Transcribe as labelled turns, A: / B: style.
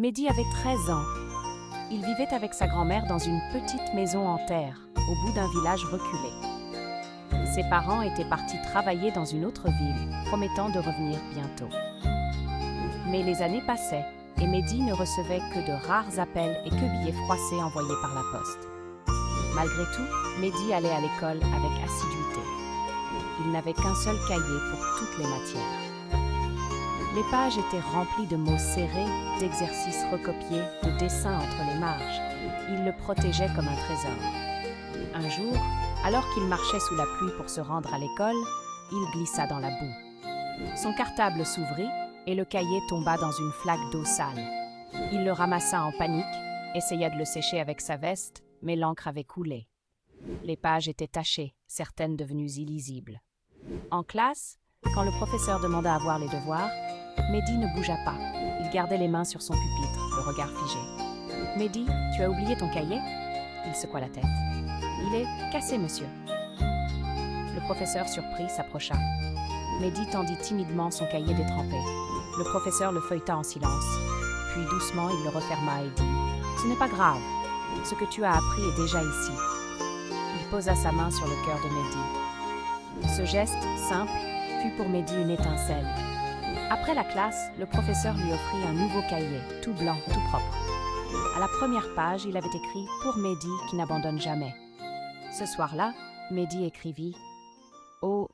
A: Mehdi avait 13 ans. Il vivait avec sa grand-mère dans une petite maison en terre, au bout d'un village reculé. Ses parents étaient partis travailler dans une autre ville, promettant de revenir bientôt. Mais les années passaient, et Mehdi ne recevait que de rares appels et que billets froissés envoyés par la poste. Malgré tout, Mehdi allait à l'école avec assiduité. Il n'avait qu'un seul cahier pour toutes les matières. Les pages étaient remplies de mots serrés, d'exercices recopiés, de dessins entre les marges. Il le protégeait comme un trésor. Un jour, alors qu'il marchait sous la pluie pour se rendre à l'école, il glissa dans la boue. Son cartable s'ouvrit et le cahier tomba dans une flaque d'eau sale. Il le ramassa en panique, essaya de le sécher avec sa veste, mais l'encre avait coulé. Les pages étaient tachées, certaines devenues illisibles. En classe, quand le professeur demanda à voir les devoirs, Mehdi ne bougea pas. Il gardait les mains sur son pupitre, le regard figé. « Mehdi, tu as oublié ton cahier ?» Il secoua la tête. « Il est cassé, monsieur. » Le professeur, surpris, s'approcha. Mehdi tendit timidement son cahier détrempé. Le professeur le feuilleta en silence. Puis doucement, il le referma et dit « Ce n'est pas grave. Ce que tu as appris est déjà ici. » Il posa sa main sur le cœur de Mehdi. Ce geste, simple, fut pour Mehdi une étincelle. Après la classe, le professeur lui offrit un nouveau cahier, tout blanc, tout propre. À la première page, il avait écrit « Pour Mehdi qui n'abandonne jamais ». Ce soir-là, Mehdi écrivit « Oh,